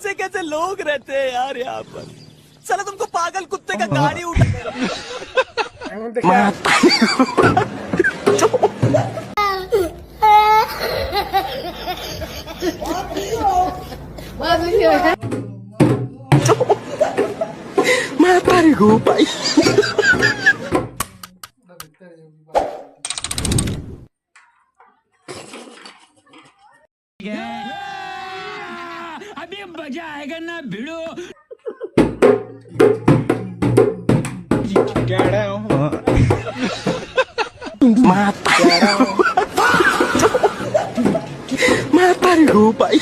कैसे कैसे लोग रहते हैं यार यहाँ पर। साला तुमको पागल कुत्ते का गाड़ी उठा matarigo pai. अभी मजा आएगा ना भिड़ो। matarigo pai.